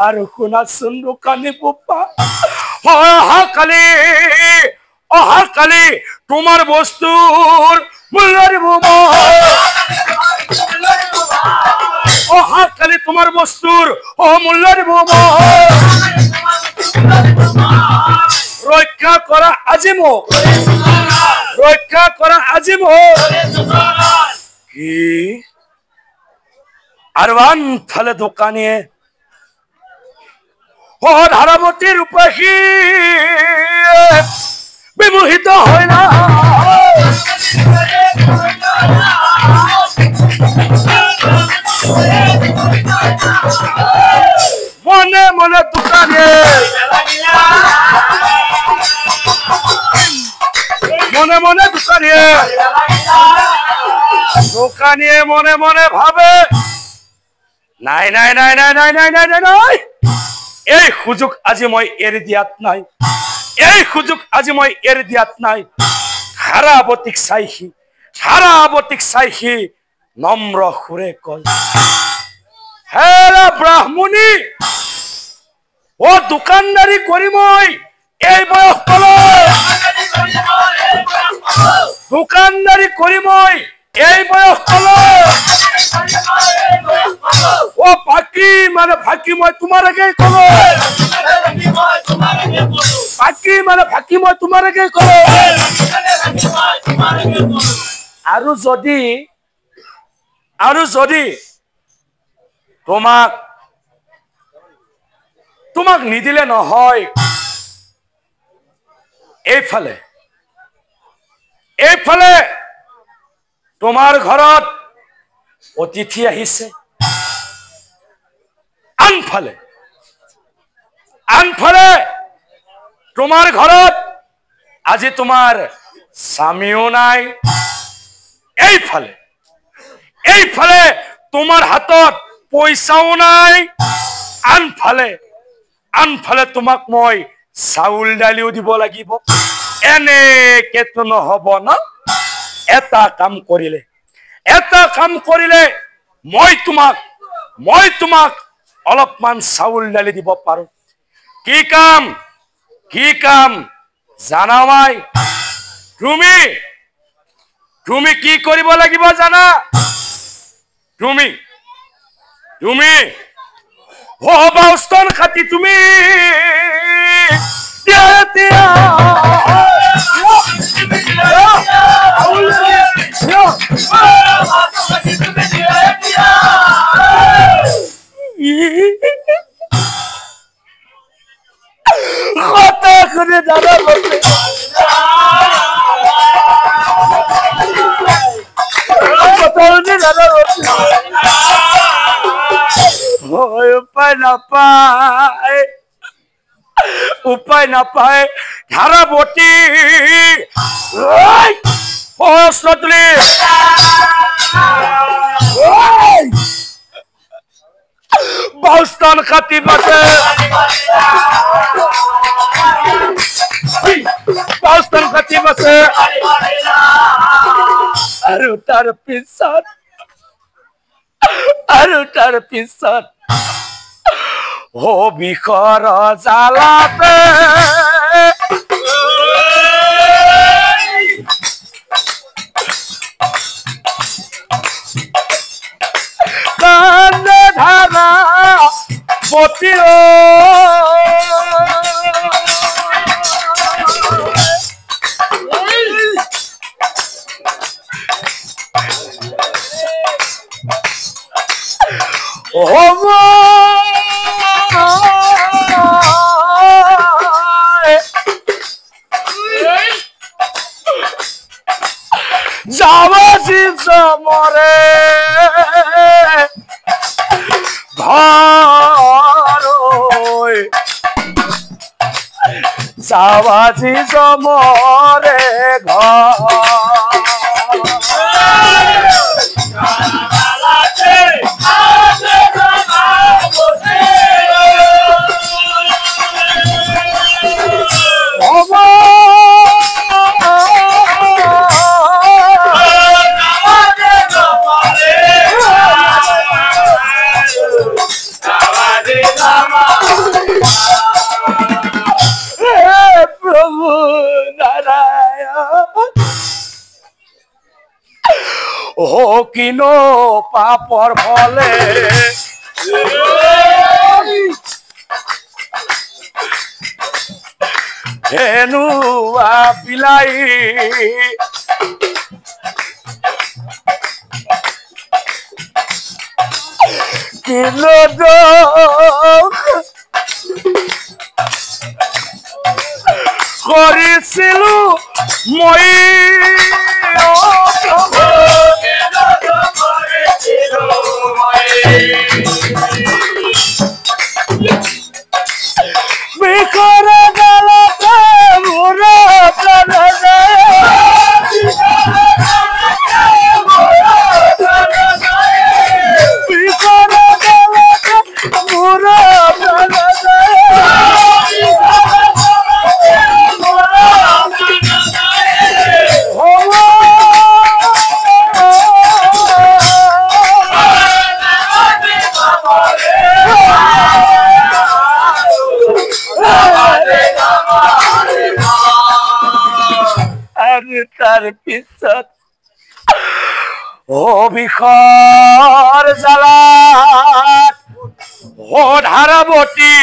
আর কোনা সুন্দর কানে পোপা অহাকালে তোমার বস্তুর মূল্য দিব অহাকালে তোমার বস্তুর মূল্য দিব রক্ষা করা আজিম রক্ষা করা আজিম কি আরবান ফলে দোকানে ও ধারাবতীর উপাসী বিমোহিত হয় না মনে মনে দোকানে মনে মনে দোকানে মনে মনে ভাবে নাই নাই নাই নাই নাই নাই নাই নাই নাই এই সুযোগ আজি মই এৰি দিয়াত নাই এই সুযোগ আজি মই এৰি দিয়াত নাই ধাৰাৱতীক চাইহি নম্ৰ সুৰে কয় হে ব্ৰাহ্মণী ও দোকানদাৰী কৰি মই এই বয়সকালত দোকানদাৰী কৰি মই এই বয়সকালত ও বাকি মানে ফাঁকি মই তোমাৰ আগে কলো বাকি মানে ফাঁকি মই তোমাৰ আগে কলো আৰু যদি তোমাক নিদিলে নহয় এইফালে তোমাৰ ঘৰত অতিথি আহিছে আনফালে তোমাৰ ঘৰত আজি তোমাৰ স্বামীও নাই এইফালে তোমাৰ হাতত পইচাও নাই আনফালে তোমাক মই চাউল দালিও দিব লাগিব এনেকেতো নহব ন এটা কাম কৰিলে মই তোমাক অলপমান চাউল দালি দিব পাৰো কি কাম জানা নাই তুমি কি কৰিব লাগিব জানা তুমি বাউস্তন খাতি তুমি কথা কৰে দাদা বলতে উপায় না পায় ধাৰাবতী বাউস্তান খাতি বাসে আৰু তাৰ পিছত বিষৰ জালাতে কান্দে ধাৰা পতি যাবাজি জমৰে ঘৰ যাবাজি জমৰে ঘৰ কিন পাপৰ ফলে হেনু বিলাই কিলো কৰিছিলো মই বিকৰে গলতে মোৰ তাৰ পিছত অভিষৰ জালাত ধাৰাৱতী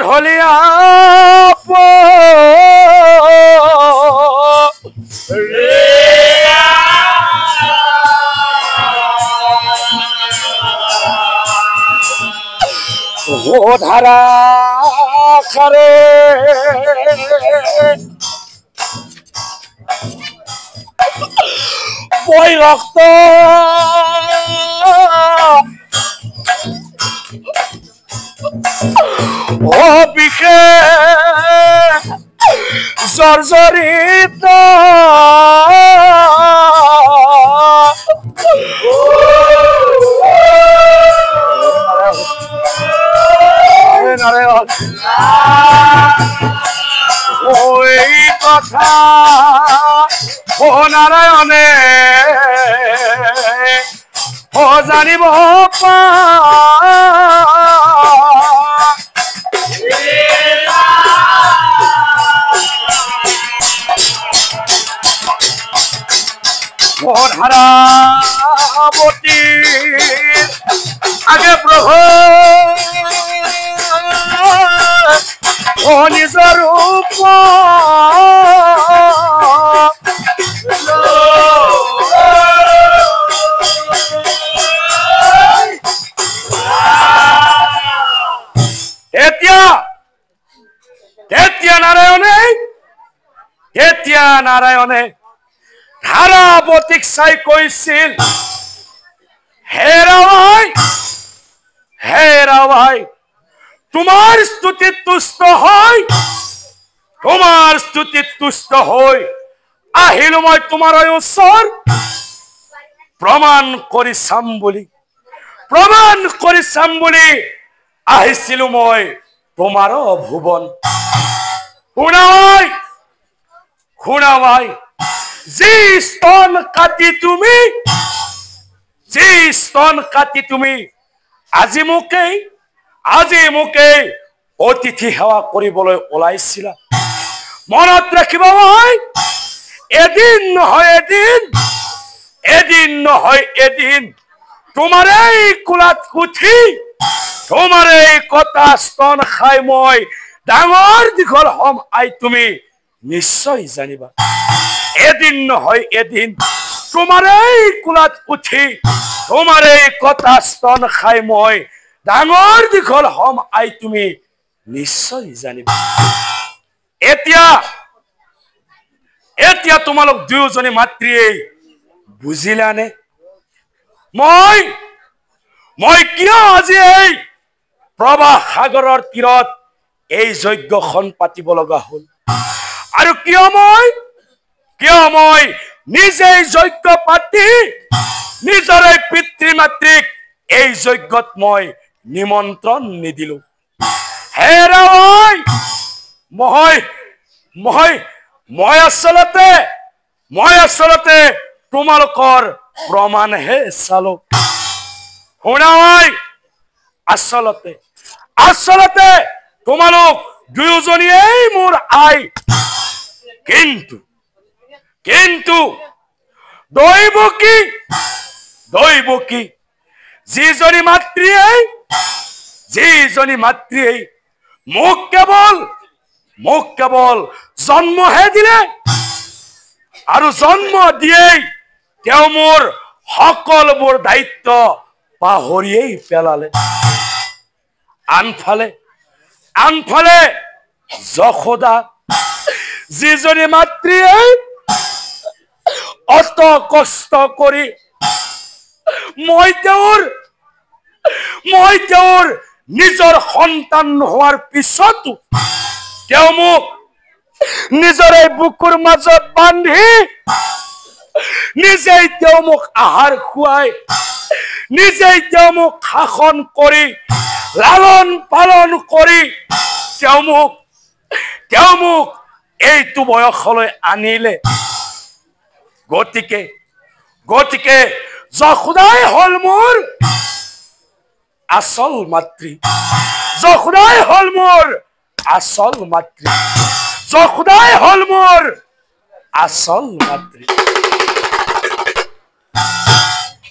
ধলিয়া ধাৰা খাৰে বৈ ৰক্ত বিশেষ জৰ্জৰিত এই কথা নাৰায়ণে জানিব ধাৰাবতী আগে প্ৰভু নিজৰ ৰূপ নাৰায়ণে ধাৰাৱতীক চাই কৈছিল হে ৰাৱাই তোমাৰ স্তুতিত তুষ্ট হৈ আহিলো মই তোমাৰ ওচৰ প্ৰমাণ কৰি চাম বুলি আহিছিলো মই তোমাৰ ভুৱন শুনাবাই যি স্তন কাটি তুমি আজি মোকেই অতিথি সেৱা কৰিবলৈ ওলাইছিলা মনত ৰাখিবা মই এদিন নহয় এদিন তোমাৰ এই কোলাত উঠি তোমাৰ এই কটা স্তন খাই মই ডাঙৰ দীঘল হম আই তুমি নিশ্চয় জানিবা এদিন নহয় এদিন তোমাৰ এই কোলাত উঠি তোমাৰ এই কটা স্তন খাই মই ডাঙৰ দীঘল হম আই তুমি নিশ্চয় জানিবা এতিয়া তোমালোক দুয়োজনী মাতৃয়ে বুজিলানে মই কিয় আজি এই প্ৰবাহ সাগৰৰ তীৰত এই যজ্ঞখন পাতিব লগা হ'ল আৰু কিয় মই নিজে যজ্ঞ পাতি নিজৰ পিতৃ মাতৃক এই যজ্ঞত মই নিমন্ত্ৰণ নিদিলো হে ৰাৱাই মই আচলতে তোমালোকৰ প্ৰমাণহে চালো শুনাই আচলতে তোমালোক দুয়োজনীয়েই মোৰ আই কিন্তু দৈব কি যিজনী মাতৃয়ে মোক কেৱল জন্মহে দিলে আৰু জন্ম দিয়েই তেওঁ মোৰ সকলোবোৰ দায়িত্ব পাহৰিয়েই পেলালে। আনফালে যশোদা যিজনী মাতৃয়ে অত কষ্ট কৰি মই তেওঁৰ নিজৰ সন্তান হোৱাৰ পিছতো তেওঁ মোক নিজৰ বুকুৰ মাজত বান্ধি নিজেই তেওঁ মোক আহাৰ খুৱাই নিজেই তেওঁ মোক শাসন কৰি লালন পালন কৰি তেওঁ মোক এইটো বয়সলৈ আনিলে। গতিকে যশোদাই হল মোৰ আচল মাতৃ। যশোদাই হল মোৰ আচল মাতৃ। যশোদাই হল মোৰ আচল মাতৃ।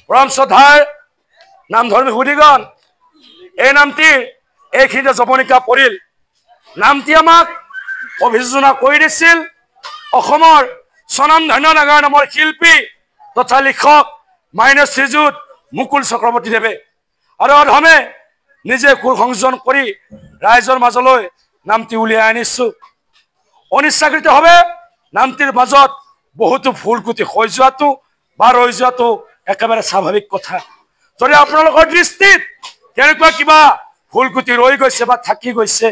পৰম শ্ৰদ্ধাৰ নামধৰ্মী সুধীগণ, এই নামটিৰ এইখিনিতে জপনিকা পৰিল। নামটি আমাক অভিযোজনা কৰি দিছিল অসমৰ স্বনামধন্য নাগাৰা নামৰ শিল্পী তথা লিখক মাইনে শ্ৰীযুত মুকুল চক্ৰৱৰ্তী দেৱে। আৰু অধমে নিজে সুৰ সংযোজন কৰি ৰাইজৰ মাজলৈ নামটি উলিয়াই আনিছো। অনিচ্ছাকৃতভাৱে নামটিৰ মাজত বহুতো ফুলকুটি হৈ যোৱাটো বা ৰৈ যোৱাটো একেবাৰে স্বাভাৱিক কথা। যদি আপোনালোকৰ দৃষ্টিত তেনেকুৱা কিবা ফুলকুটি ৰৈ গৈছে বা থাকি গৈছে,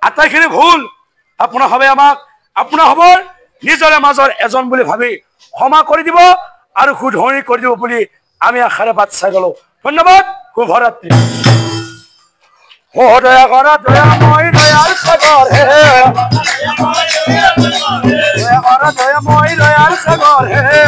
আটাইখিনি ভুল আপোনাৰ হবৰ নিজৰে মাজৰ এজন বুলি ভাবি ক্ষমা কৰি দিব আৰু শুধৰণি কৰি দিব বুলি আমি আশাৰে বাট চাই গলো। ধন্যবাদ। শুভৰাত্ৰি। দয়া কৰা দয়াময় দয়াৰ সাগৰ হে, দয়া কৰা দয়াময় দয়াৰ সাগৰ হে,